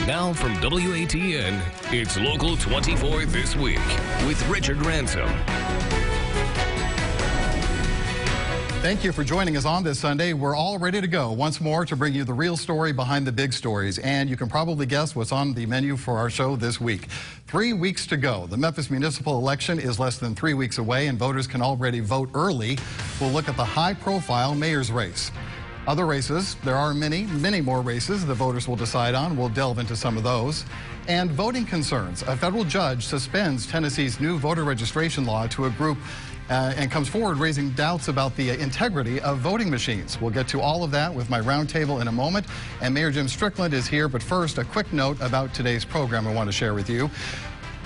Now from WATN, it's Local 24 This Week with Richard Ransom. Thank you for joining us on this Sunday. We're all ready to go once more to bring you the real story behind the big stories. And you can probably guess what's on the menu for our show this week. 3 weeks to go. The Memphis municipal election is less than 3 weeks away, and voters can already vote early. We'll look at the high-profile mayor's race. Other races, there are many more races the voters will decide on. We'll delve into some of those. And voting concerns. A federal judge suspends Tennessee's new voter registration law to a group and comes forward raising doubts about the integrity of voting machines. We'll get to all of that with my roundtable in a moment. And Mayor Jim Strickland is here. But first, a quick note about today's program I want to share with you.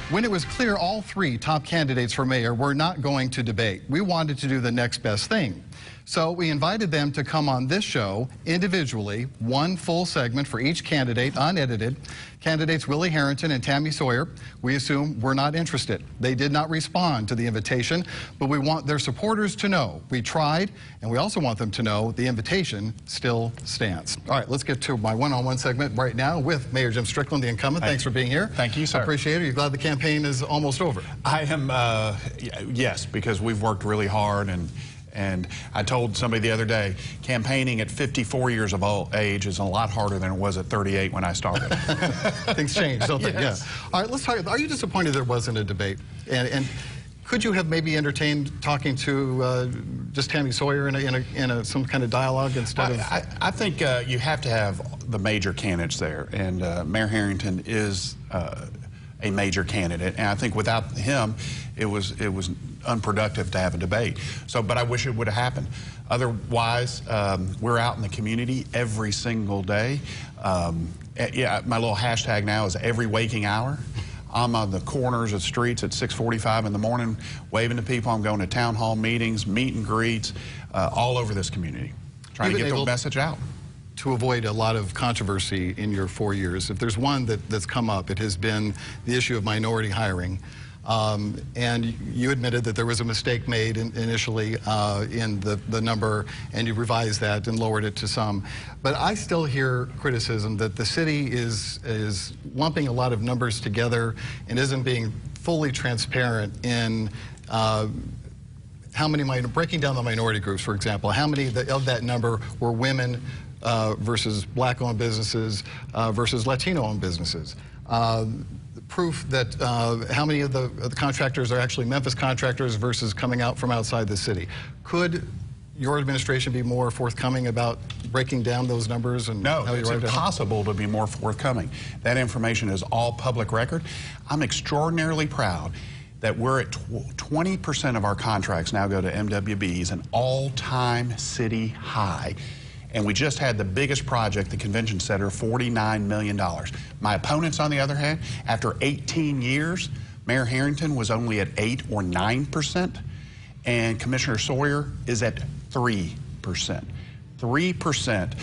When it was clear all three top candidates for mayor were not going to debate, we wanted to do the next best thing. So we invited them to come on this show individually, one full segment for each candidate, unedited. Candidates Willie Harrington and Tammy Sawyer, we assume, were not interested. They did not respond to the invitation, but we want their supporters to know we tried, and we also want them to know the invitation still stands. All right, let's get to my one-on-one segment right now with Mayor Jim Strickland, the incumbent. Thanks for being here. Thank you, sir. Appreciate it. You're glad the campaign is almost over? I am, yes, because we've worked really hard, and I told somebody the other day, campaigning at 54 years of age is a lot harder than it was at 38 when I started. Things change, don't they? Yes. Yeah. All right, let's talk. Are you disappointed there wasn't a debate? And could you have maybe entertained talking to just Tammy Sawyer in some kind of dialogue instead of? I think you have to have the major candidates there, and Mayor Harrington is a major candidate, and I think without him, it was unproductive to have a debate. So, but I wish it would have happened. Otherwise, we're out in the community every single day. Yeah, my little hashtag now is every waking hour. I'm on the corners of streets at 6:45 in the morning, waving to people. I'm going to town hall meetings, meet and greets, all over this community, trying to get the message out. To avoid a lot of controversy in your 4 years, if there's one that's come up, it has been the issue of minority hiring. And you admitted that there was a mistake made initially in the number, and you revised that and lowered it to some. But I still hear criticism that the city is lumping a lot of numbers together and isn't being fully transparent in how many, breaking down the minority groups, for example, how many of that number were women versus black-owned businesses versus Latino-owned businesses. Proof that how many of the contractors are actually Memphis contractors versus coming out from outside the city. Could your administration be more forthcoming about breaking down those numbers? And no, it's impossible to be more forthcoming. That information is all public record. I'm extraordinarily proud that we're at 20% of our contracts now go to MWBs, an all-time city high. And we just had the biggest project, the convention center, $49 million. My opponents, on the other hand, after 18 years, Mayor Harrington was only at 8 or 9%, and Commissioner Sawyer is at 3%. 3%.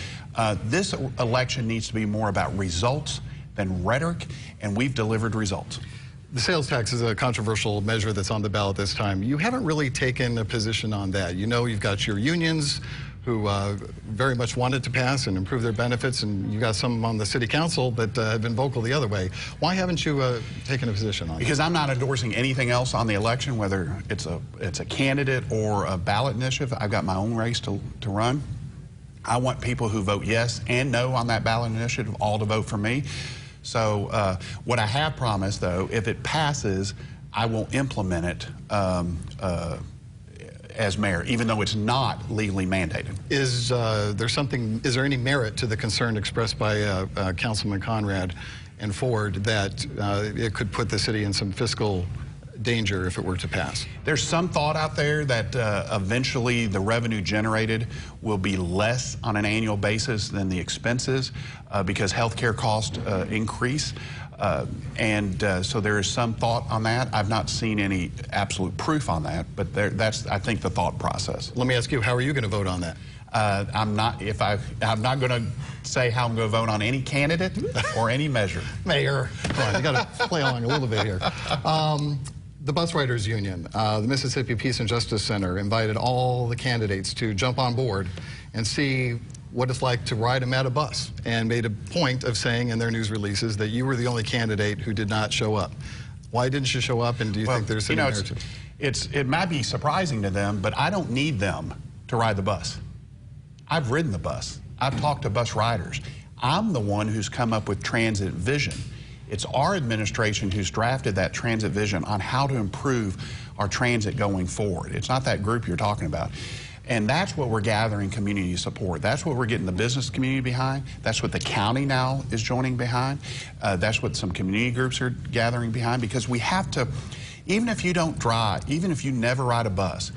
This election needs to be more about results than rhetoric, and we've delivered results. The sales tax is a controversial measure that's on the ballot this time. You haven't really taken a position on that. You know, you've got your unions who very much wanted to pass and improve their benefits, and you got some on the city council that have been vocal the other way. Why haven't you taken a position on it? Because I'm not endorsing anything else on the election, whether it's a candidate or a ballot initiative. I've got my own race to run. I want people who vote yes and no on that ballot initiative all to vote for me. So what I have promised, though, if it passes, I will implement it as mayor, even though it's not legally mandated. Is there any merit to the concern expressed by Councilman Conrad and Ford that it could put the city in some fiscal danger if it were to pass? There's some thought out there that eventually the revenue generated will be less on an annual basis than the expenses because healthcare costs increase. So there is some thought on that. I've not seen any absolute proof on that, but that's, I think, the thought process. Let me ask you, how are you going to vote on that? I'm not going to say how I'm going to vote on any candidate or any measure. Mayor, come on, you got to play along a little bit here. The Bus Riders Union, the Mississippi Peace and Justice Center invited all the candidates to jump on board and see what it's like to ride a META bus and made a point of saying in their news releases that you were the only candidate who did not show up. Why didn't you show up, and do you think there's any merit to it? It might be surprising to them, but I don't need them to ride the bus. I've ridden the bus. I've talked to bus riders. I'm the one who's come up with transit vision. It's our administration who's drafted that transit vision on how to improve our transit going forward. It's not that group you're talking about. And that's what we're gathering community support. That's what we're getting the business community behind. That's what the county now is joining behind. That's what some community groups are gathering behind, because we have to, even if you don't drive, even if you never ride a bus,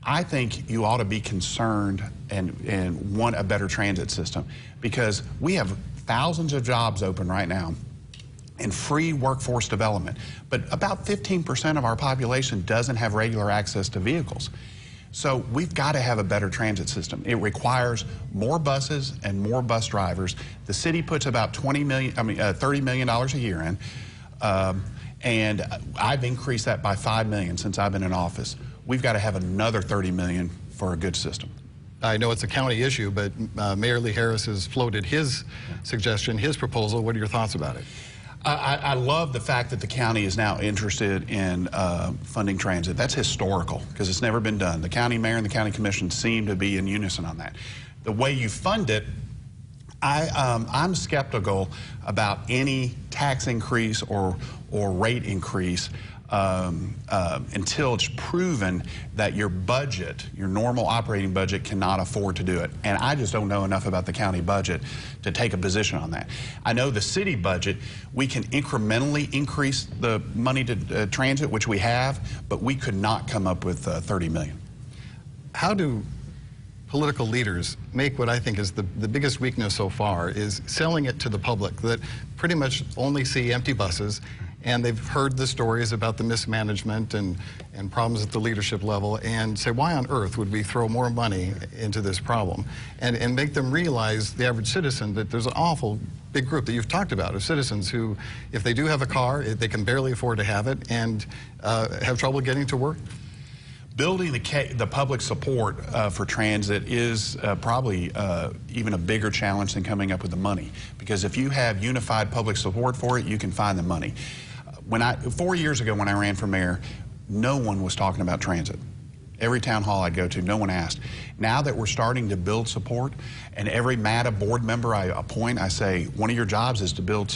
I think you ought to be concerned and want a better transit system, because we have thousands of jobs open right now and free workforce development, but about 15% of our population doesn't have regular access to vehicles. So we've got to have a better transit system. It requires more buses and more bus drivers. The city puts about $30 million a year in, and I've increased that by $5 million since I've been in office. We've got to have another $30 million for a good system. I know it's a county issue, but Mayor Lee Harris has floated his suggestion, his proposal. What are your thoughts about it? I love the fact that the county is now interested in funding transit. That's historical, because it's never been done. The county mayor and the county commission seem to be in unison on that. The way you fund it, I'm skeptical about any tax increase or rate increase until it's proven that your budget, your normal operating budget, cannot afford to do it. And I just don't know enough about the county budget to take a position on that. I know the city budget, we can incrementally increase the money to transit, which we have, but we could not come up with $30 million. How do political leaders make what I think is the biggest weakness so far, is selling it to the public, that pretty much only see empty buses, and they've heard the stories about the mismanagement and problems at the leadership level, and say, why on earth would we throw more money into this problem? And make them realize, the average citizen, that there's an awful big group that you've talked about of citizens who, if they do have a car, they can barely afford to have it and have trouble getting to work. Building the public support for transit is probably even a bigger challenge than coming up with the money, because if you have unified public support for it, you can find the money. 4 years ago when I ran for mayor, no one was talking about transit. Every town hall I'd go to, no one asked. Now that we're starting to build support, and every MATA board member I appoint, I say, one of your jobs is to build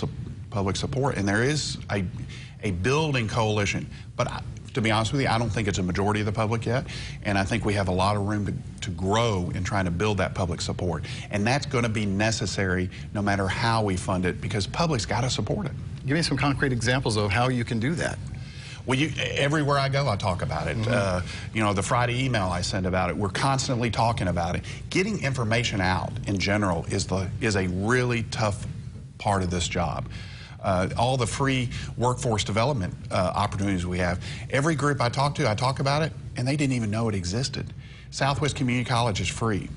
public support, and there is a building coalition. But to be honest with you, I don't think it's a majority of the public yet, and I think we have a lot of room to grow in trying to build that public support. And that's going to be necessary no matter how we fund it, because public's got to support it. Give me some concrete examples of how you can do that. Well, everywhere I go, I talk about it. You know, the Friday email I send about it, we're constantly talking about it. Getting information out in general is a really tough part of this job. All the free workforce development opportunities we have. Every group I talk about it, and they didn't even know it existed. Southwest Community College is free.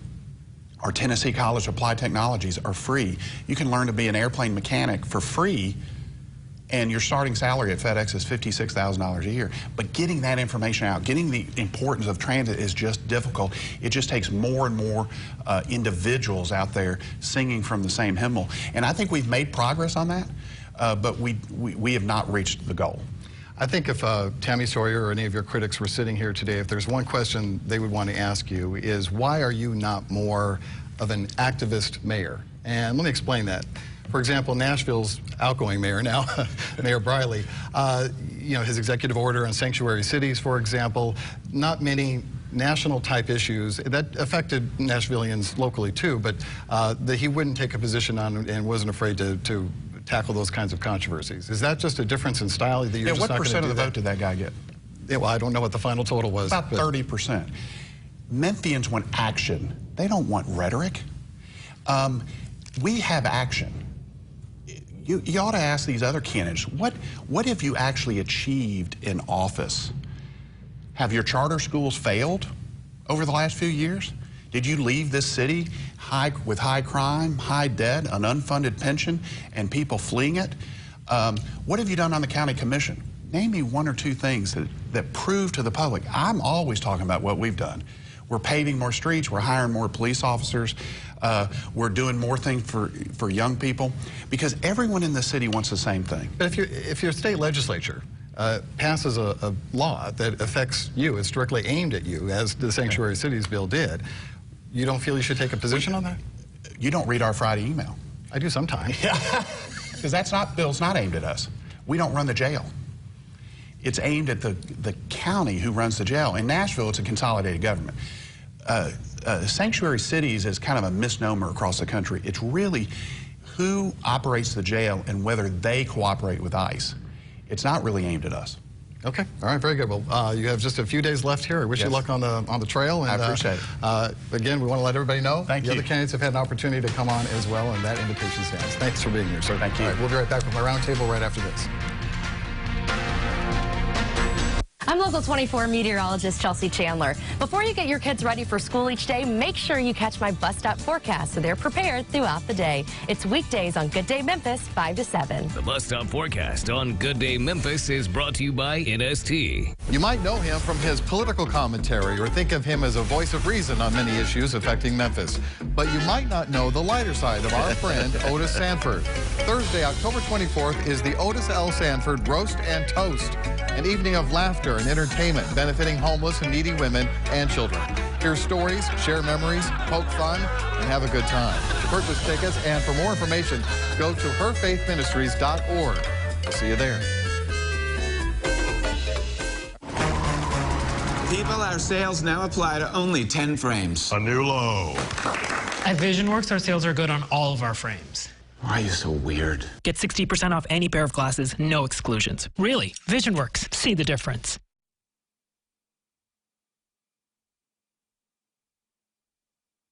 Our Tennessee College of Applied Technologies are free. You can learn to be an airplane mechanic for free, and your starting salary at FedEx is $56,000 a year. But getting that information out, getting the importance of transit is just difficult. It just takes more and more individuals out there singing from the same hymnal. And I think we've made progress on that. But we have not reached the goal. I think if Tammy Sawyer or any of your critics were sitting here today, if there's one question they would want to ask you, is why are you not more of an activist mayor? And let me explain that. For example, Nashville's outgoing mayor now, Mayor Briley, you know, his executive order on sanctuary cities, for example, not many national type issues that affected Nashvillians locally too, but that he wouldn't take a position on and wasn't afraid to tackle those kinds of controversies. Is that just a difference in style that you're just not going to do? What percent of the vote did that guy get? Yeah, well, I don't know what the final total was. About 30%. Memphians want action. They don't want rhetoric. We have action. You ought to ask these other candidates, what have you actually achieved in office? Have your charter schools failed over the last few years? Did you leave this city with high crime, high debt, an unfunded pension, and people fleeing it? What have you done on the county commission? Name me one or two things that prove to the public. I'm always talking about what we've done. We're paving more streets. We're hiring more police officers. We're doing more things for young people, because everyone in the city wants the same thing. But if your state legislature passes a law that affects you, is directly aimed at you, as the Sanctuary Cities bill did, you don't feel you should take a position on that? You don't read our Friday email. I do sometimes. Because bill's not aimed at us. We don't run the jail. It's aimed at the county who runs the jail. In Nashville, it's a consolidated government. Sanctuary cities is kind of a misnomer across the country. It's really who operates the jail and whether they cooperate with ICE. It's not really aimed at us. Okay. All right. Very good. Well, you have just a few days left here. I wish you luck on the trail. And, I appreciate it. Again, we want to let everybody know the other candidates have had an opportunity to come on as well, and that invitation stands. Thanks for being here, sir. Thank you. All right, we'll be right back with my roundtable right after this. I'm Local 24 meteorologist Chelsea Chandler. Before you get your kids ready for school each day, make sure you catch my bus stop forecast so they're prepared throughout the day. It's weekdays on Good Day Memphis, 5 to 7. The bus stop forecast on Good Day Memphis is brought to you by NST. You might know him from his political commentary or think of him as a voice of reason on many issues affecting Memphis. But you might not know the lighter side of our friend Otis Sanford. Thursday, October 24th is the Otis L. Sanford Roast and Toast, an evening of laughter and entertainment benefiting homeless and needy women and children. Hear stories, share memories, poke fun, and have a good time. To purchase tickets and for more information, go to herfaithministries.org. We'll see you there. People, our sales now apply to only 10 frames. A new low. At VisionWorks, our sales are good on all of our frames. Why are you so weird? Get 60% off any pair of glasses, no exclusions. Really, VisionWorks. See the difference.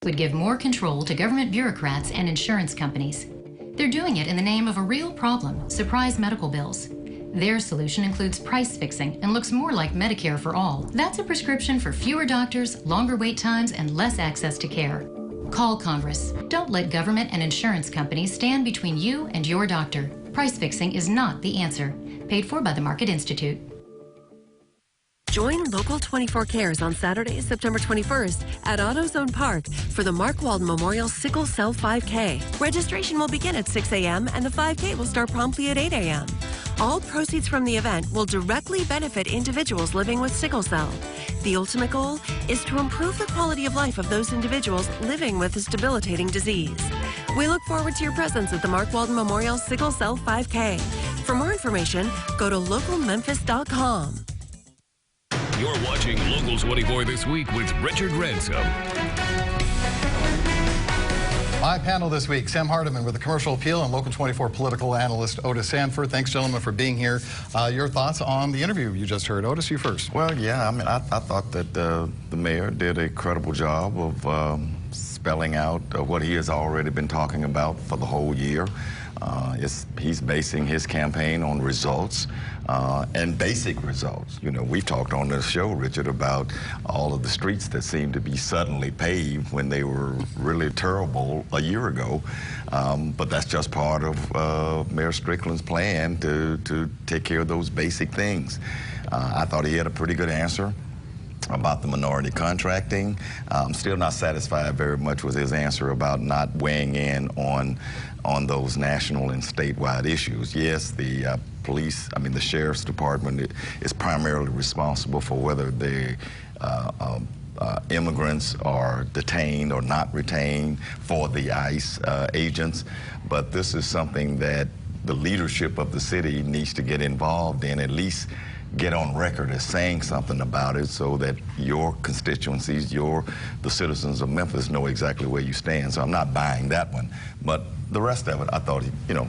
Would give more control to government bureaucrats and insurance companies. They're doing it in the name of a real problem, surprise medical bills. Their solution includes price fixing and looks more like Medicare for all. That's a prescription for fewer doctors, longer wait times, and less access to care. Call Congress. Don't let government and insurance companies stand between you and your doctor. Price fixing is not the answer. Paid for by the Market Institute. Join Local 24 Cares on Saturday, September 21st at AutoZone Park for the Mark Walden Memorial Sickle Cell 5K. Registration will begin at 6 a.m. and the 5K will start promptly at 8 a.m. All proceeds from the event will directly benefit individuals living with sickle cell. The ultimate goal is to improve the quality of life of those individuals living with this debilitating disease. We look forward to your presence at the Mark Walden Memorial Sickle Cell 5K. For more information, go to localmemphis.com. You're watching Local 24 This Week with Richard Ransom. My panel this week, Sam Hardiman with the Commercial Appeal and Local 24 political analyst Otis Sanford. Thanks, gentlemen, for being here. Your thoughts on the interview you just heard. Otis, you first. Well, yeah, I mean, I thought that the mayor did a credible job of spelling out what he has already been talking about for the whole year. He's basing his campaign on results and basic results. You know, we've talked on the show, Richard, about all of the streets that seem to be suddenly paved when they were really terrible a year ago. But that's just part of Mayor Strickland's plan to take care of those basic things. I thought he had a pretty good answer about the minority contracting. I'm still not satisfied very much with his answer about not weighing in on those national and statewide issues. Yes, the the Sheriff's Department is primarily responsible for whether the immigrants are detained or not retained for the ICE agents, but this is something that the leadership of the city needs to get involved in, at least get on record as saying something about it so that your constituencies, the citizens of Memphis know exactly where you stand. So I'm not buying that one. But the rest of it, I thought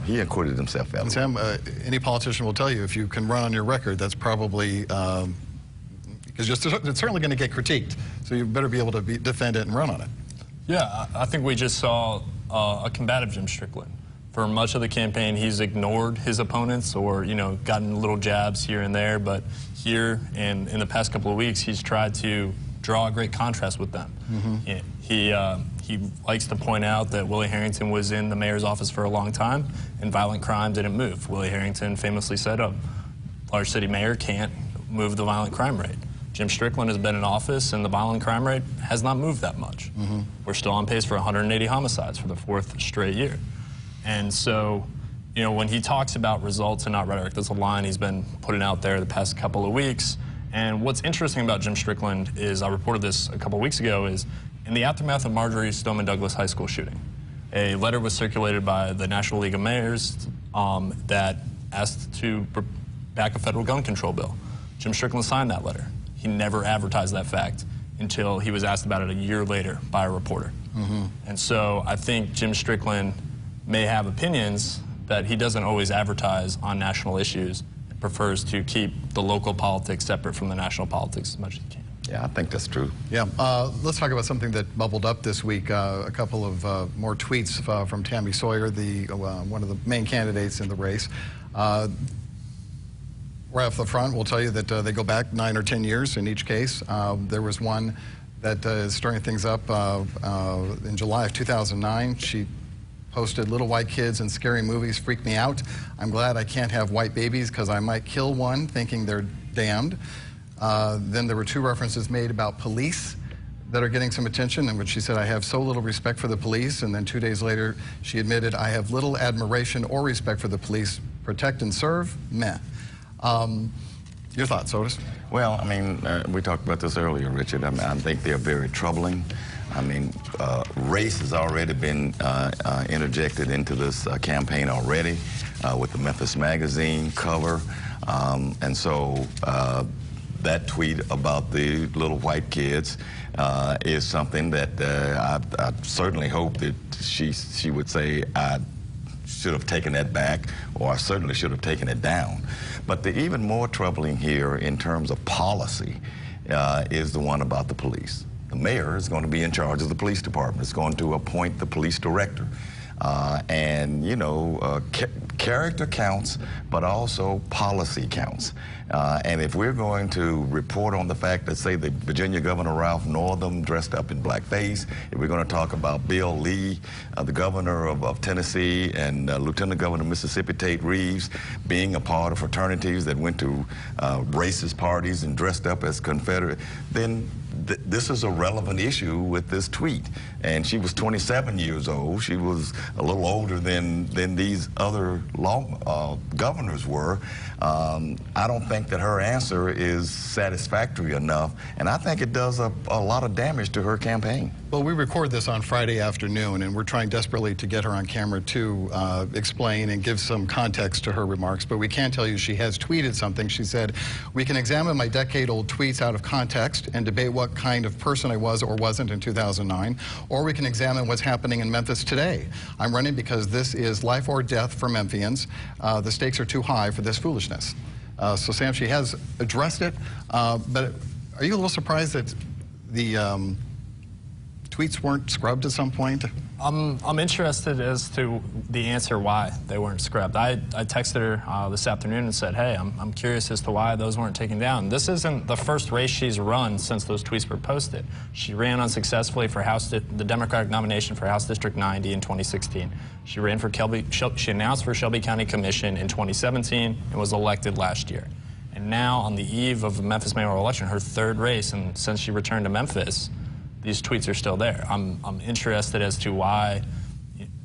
he acquitted himself well. And Sam, any politician will tell you if you can run on your record, that's probably, because it's certainly going to get critiqued. So you better be able to defend it and run on it. Yeah, I think we just saw a combative Jim Strickland. For much of the campaign, he's ignored his opponents or, gotten little jabs here and there. But here and in the past couple of weeks, he's tried to draw a great contrast with them. Mm-hmm. He likes to point out that Willie Harrington was in the mayor's office for a long time and violent crime didn't move. Willie Harrington famously said a large city mayor can't move the violent crime rate. Jim Strickland has been in office, and the violent crime rate has not moved that much. We're still on pace for 180 homicides for the 4th straight year. And so, you know, when he talks about results and not rhetoric, that's a line he's been putting out there the past couple of weeks. And what's interesting about Jim Strickland is, I reported this a couple of weeks ago, is in the aftermath of Marjory Stoneman Douglas High School shooting, a letter was circulated by the National League of Mayors that asked to back a federal gun control bill. Jim Strickland signed that letter. He never advertised that fact until he was asked about it a year later by a reporter. And so I think Jim Strickland may have opinions that he doesn't always advertise on national issues. He prefers to keep the local politics separate from the national politics as much as he can. Yeah, I think that's true. Yeah, let's talk about something that bubbled up this week. A couple of more tweets from Tammy Sawyer, one of the main candidates in the race. Right off the front, we'll tell you that they go back 9 or 10 years in each case. There was one that is stirring things up in July of 2009. She posted, "Little white kids and scary movies freak me out. I'm glad I can't have white babies because I might kill one thinking they're damned." Then there were 2 references made about police that are getting some attention, in which she said, "I have so little respect for the police." And then 2 days later, she admitted, "I have little admiration or respect for the police. Protect and serve, meh." Your thoughts, Otis? Well, I mean, we talked about this earlier, Richard. I mean, I think they're very troubling. I mean, race has already been interjected into this campaign already with the Memphis Magazine cover. And so that tweet about the little white kids is something that I certainly hope that she would say, "I should have taken that back," or "I certainly should have taken it down." But the even more troubling here in terms of policy is the one about the police. The mayor is going to be in charge of the police department. It's going to appoint the police director. And, you know, character counts, but also policy counts. And if we're going to report on the fact that, say, the Virginia Governor Ralph Northam dressed up in blackface, if we're going to talk about Bill Lee, the governor of Tennessee, and Lieutenant Governor of Mississippi Tate Reeves being a part of fraternities that went to racist parties and dressed up as Confederate, then this is a relevant issue with this tweet. And she was 27 years old. She was a little older than these other governors were. I don't think that her answer is satisfactory enough, and I think it does a lot of damage to her campaign. Well, we record this on Friday afternoon, and we're trying desperately to get her on camera to explain and give some context to her remarks, but we can tell you she has tweeted something. She said, "We can examine my decade-old tweets out of context and debate what kind of person I was or wasn't in 2009, or we can examine what's happening in Memphis today. I'm running because this is life or death for Memphians. The stakes are too high for this foolishness." So, Sam, she has addressed it, but are you a little surprised that the tweets weren't scrubbed at some point? I'm interested as to the answer why they weren't scrubbed. I texted her this afternoon and said, "Hey, I'm curious as to why those weren't taken down." This isn't the first race she's run since those tweets were posted. She ran unsuccessfully for the Democratic nomination for House District 90 in 2016. She ran for she announced for Shelby County Commission in 2017 and was elected last year. And now, on the eve of the Memphis mayoral election, her 3rd race, and since she returned to Memphis, these tweets are still there. I'm interested as to why,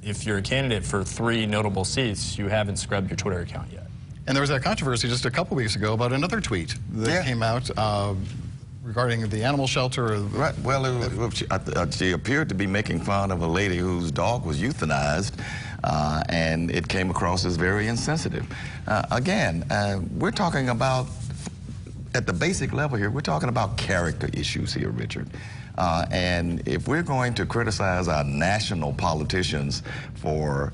if you're a candidate for 3 notable seats, you haven't scrubbed your Twitter account yet. And there was that controversy just a couple weeks ago about another tweet that came out regarding the animal shelter. Right. Well, she appeared to be making fun of a lady whose dog was euthanized, and it came across as very insensitive. Again, we're talking about, at the basic level here, we're talking about character issues here, Richard. And if we're going to criticize our national politicians for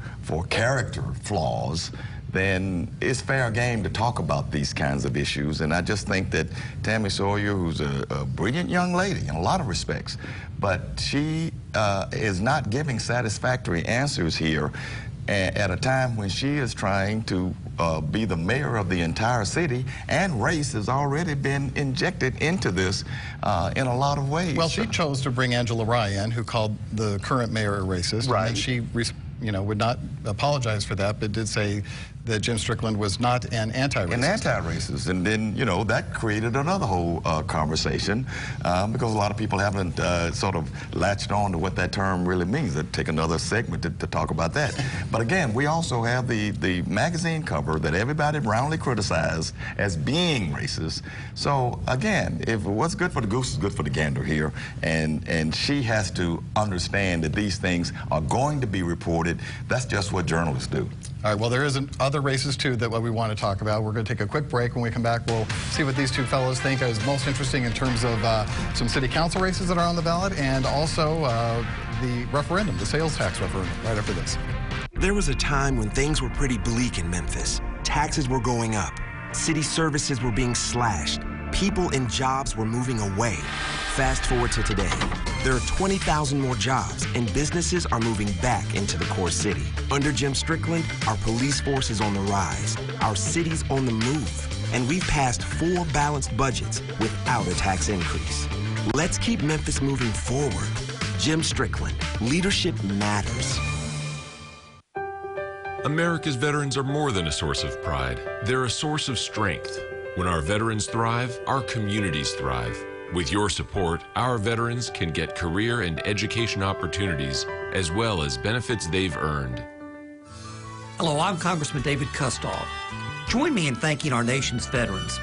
character flaws, then it's fair game to talk about these kinds of issues. And I just think that Tammy Sawyer, who's a brilliant young lady in a lot of respects, but she is not giving satisfactory answers here at a time when she is trying to be the mayor of the entire city, and race has already been injected into this in a lot of ways. Well, she chose to bring Angela Rye in, who called the current mayor a racist. Right. And she would not apologize for that, but did say that Jim Strickland was not an anti-racist. An anti-racist. And then, that created another whole conversation because a lot of people haven't sort of latched on to what that term really means. It'd take another segment to talk about that. But again, we also have the magazine cover that everybody roundly criticized as being racist. So again, if what's good for the goose is good for the gander here, and she has to understand that these things are going to be reported. That's just what journalists do. All right, well, there is other races, too, that we want to talk about. We're going to take a quick break. When we come back, we'll see what these two fellows think is most interesting in terms of some city council races that are on the ballot and also the referendum, the sales tax referendum, right after this. There was a time when things were pretty bleak in Memphis. Taxes were going up. City services were being slashed. People and jobs were moving away. Fast forward to today. There are 20,000 more jobs, and businesses are moving back into the core city. Under Jim Strickland, our police force is on the rise. Our city's on the move. And we've passed 4 balanced budgets without a tax increase. Let's keep Memphis moving forward. Jim Strickland, leadership matters. America's veterans are more than a source of pride. They're a source of strength. When our veterans thrive, our communities thrive. With your support, our veterans can get career and education opportunities as well as benefits they've earned. Hello, I'm Congressman David Kustoff. Join me in thanking our nation's veterans.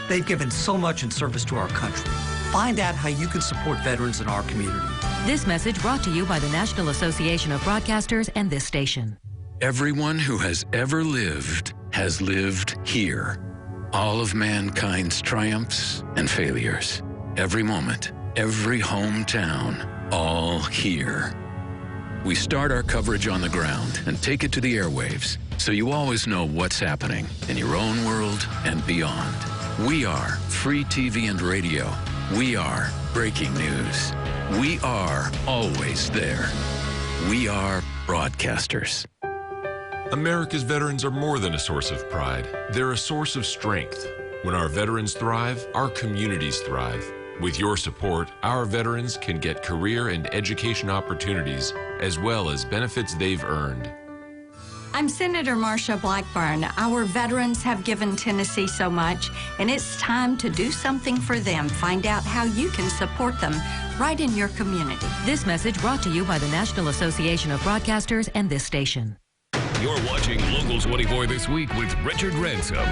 They've given so much in service to our country. Find out how you can support veterans in our community. This message brought to you by the National Association of Broadcasters and this station. Everyone who has ever lived has lived here. All of mankind's triumphs and failures. Every moment, every hometown, all here. We start our coverage on the ground and take it to the airwaves, so you always know what's happening in your own world and beyond. We are free TV and radio. We are breaking news. We are always there. We are broadcasters. America's veterans are more than a source of pride. They're a source of strength. When our veterans thrive, our communities thrive. With your support, our veterans can get career and education opportunities as well as benefits they've earned. I'm Senator Marsha Blackburn. Our veterans have given Tennessee so much, and it's time to do something for them. Find out how you can support them right in your community. This message brought to you by the National Association of Broadcasters and this station. You're watching Local 24 This Week with Richard Ransom.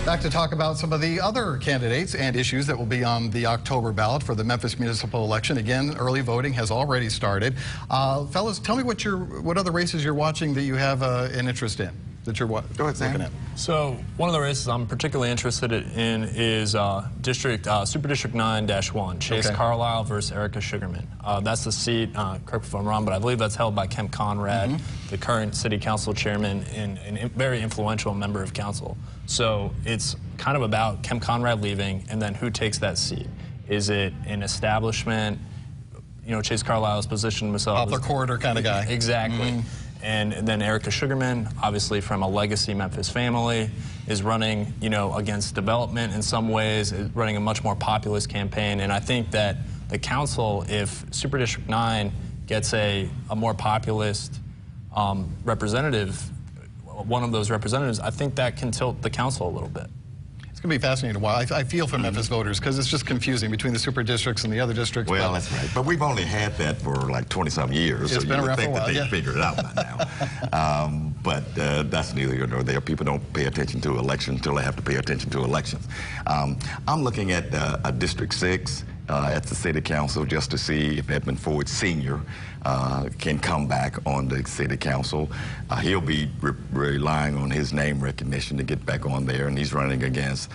Back to talk about some of the other candidates and issues that will be on the October ballot for the Memphis municipal election. Again, early voting has already started. Fellas, tell me what other races you're watching that you have an interest in, that you're looking at. So one of the races I'm particularly interested in is Super District 9-1, Chase Carlisle versus Erica Sugarman. That's the seat, correct me if I'm wrong, but I believe that's held by Kemp Conrad, the current city council chairman and a very influential member of council. So it's kind of about Kemp Conrad leaving and then who takes that seat. Is it an establishment? Chase Carlisle's positioned himself off the corridor kind of guy. Exactly. And then Erica Sugarman, obviously from a legacy Memphis family, is running, against development in some ways, is running a much more populist campaign. And I think that the council, if Super District 9 gets a more populist representative, one of those representatives, I think that can tilt the council a little bit. It's going to be fascinating to watch. I feel for Memphis voters because it's just confusing between the super districts and the other districts. Well, that's right. But we've only had that for like 20-some years. It's been around for a while, that they figured it out by now. But that's neither here nor there. People don't pay attention to elections until they have to pay attention to elections. I'm looking at a District 6 at the City Council just to see if Edmund Ford Sr. Can come back on the City Council. He'll be relying on his name recognition to get back on there, and he's running against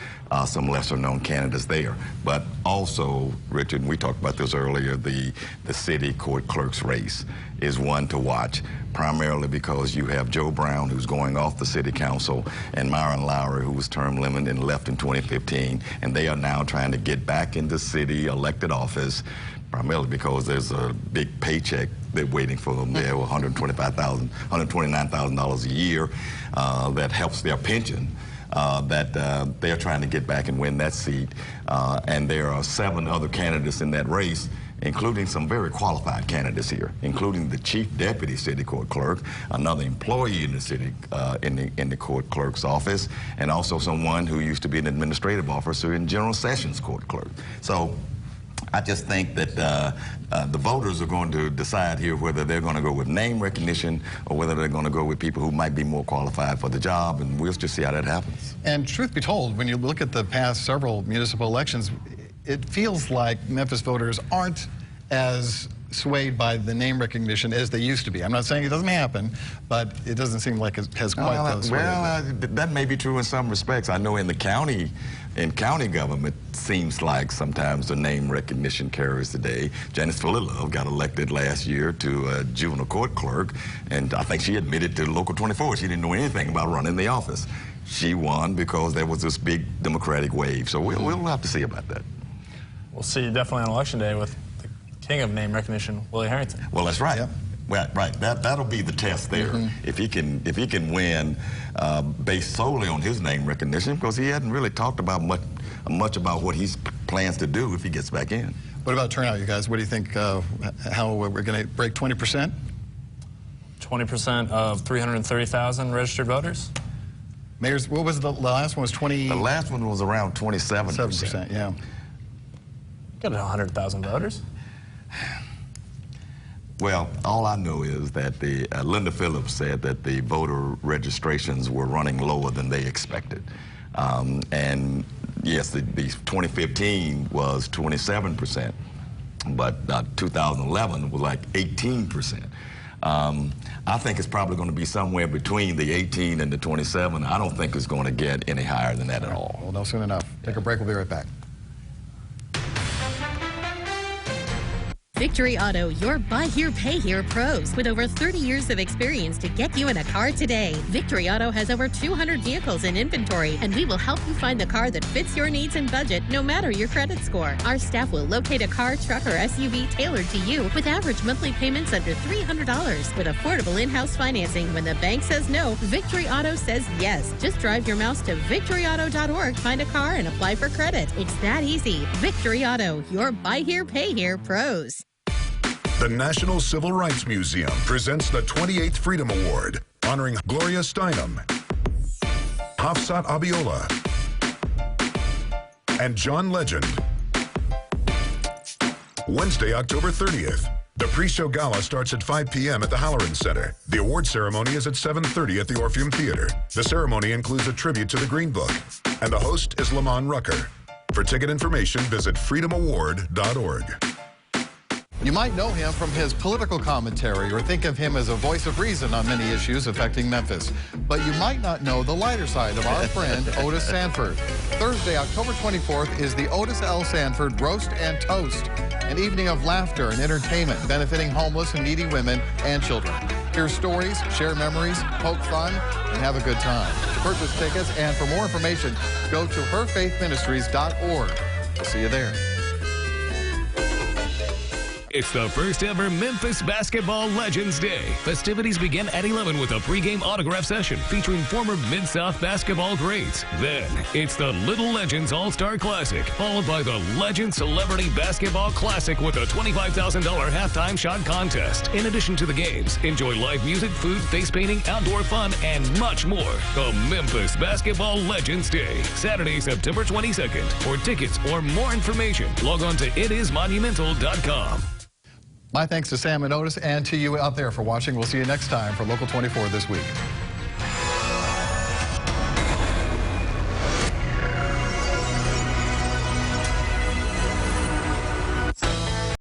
some lesser-known candidates there. But also, Richard, we talked about this earlier, the city court clerk's race is one to watch, primarily because you have Joe Brown, who's going off the City Council, and Myron Lowry, who was term limited and left in 2015, and they are now trying to get back into city elected office, primarily because there's a big paycheck they're waiting for them there, $129,000 a year that helps their pension. That they're trying to get back and win that seat. And there are 7 other candidates in that race including some very qualified candidates here, including the chief deputy city court clerk, another employee in the city, in the court clerk's office, and also someone who used to be an administrative officer in General Sessions court clerk. So I just think that the voters are going to decide here whether they're going to go with name recognition or whether they're going to go with people who might be more qualified for the job, and we'll just see how that happens. And truth be told, when you look at the past several municipal elections, it feels like Memphis voters aren't as swayed by the name recognition as they used to be. I'm not saying it doesn't happen, but it doesn't seem like it has quite those. Well, that may be true in some respects. I know in the county, in county government, seems like sometimes the name recognition carries the day. Janice Fulilove got elected last year to a juvenile court clerk, and I think she admitted to Local 24 she didn't know anything about running the office. She won because there was this big Democratic wave. So we'll have to see about that. We'll see definitely on Election Day with the king of name recognition, Willie Harrington. Well, that's right. Yep. Well, right. That'll be the test there. If he can win based solely on his name recognition, because he hadn't really talked about much about what he plans to do if he gets back in. What about turnout, you guys? What do you think? How we're going to break 20%? 20% of 330,000 registered voters. Mayor's, what was the last one? Was 20? The last one was around 27%. 7%, yeah. Got 100,000 voters. Well, all I know is that the Linda Phillips said that the voter registrations were running lower than they expected. And yes, the 2015 was 27%, but 2011 was like 18%. I think it's probably going to be somewhere between the 18 and the 27. I don't think it's going to get any higher than that at all. Well, no, soon enough. Take a break. We'll be right back. Victory Auto, your buy here, pay here pros with over 30 years of experience to get you in a car today. Victory Auto has over 200 vehicles in inventory, and we will help you find the car that fits your needs and budget, no matter your credit score. Our staff will locate a car, truck, or SUV tailored to you with average monthly payments under $300 with affordable in-house financing. When the bank says no, Victory Auto says yes. Just drive your mouse to victoryauto.org, find a car, and apply for credit. It's that easy. Victory Auto, your buy here, pay here pros. The National Civil Rights Museum presents the 28th Freedom Award, honoring Gloria Steinem, Hafsat Abiola, and John Legend. Wednesday, October 30th. The pre-show gala starts at 5 p.m. at the Halloran Center. The award ceremony is at 7:30 at the Orpheum Theater. The ceremony includes a tribute to the Green Book, and the host is Lamont Rucker. For ticket information, visit freedomaward.org. You might know him from his political commentary or think of him as a voice of reason on many issues affecting Memphis. But you might not know the lighter side of our friend Otis Sanford. Thursday, October 24th is the Otis L. Sanford Roast and Toast, an evening of laughter and entertainment benefiting homeless and needy women and children. Hear stories, share memories, poke fun, and have a good time. To purchase tickets and for more information, go to herfaithministries.org. We'll see you there. It's the first ever Memphis Basketball Legends Day. Festivities begin at 11 with a pregame autograph session featuring former Mid-South basketball greats. Then, it's the Little Legends All-Star Classic, followed by the Legends Celebrity Basketball Classic with a $25,000 halftime shot contest. In addition to the games, enjoy live music, food, face painting, outdoor fun, and much more. The Memphis Basketball Legends Day, Saturday, September 22nd. For tickets or more information, log on to itismonumental.com. My thanks to Sam and Otis and to you out there for watching. We'll see you next time for Local 24 this week.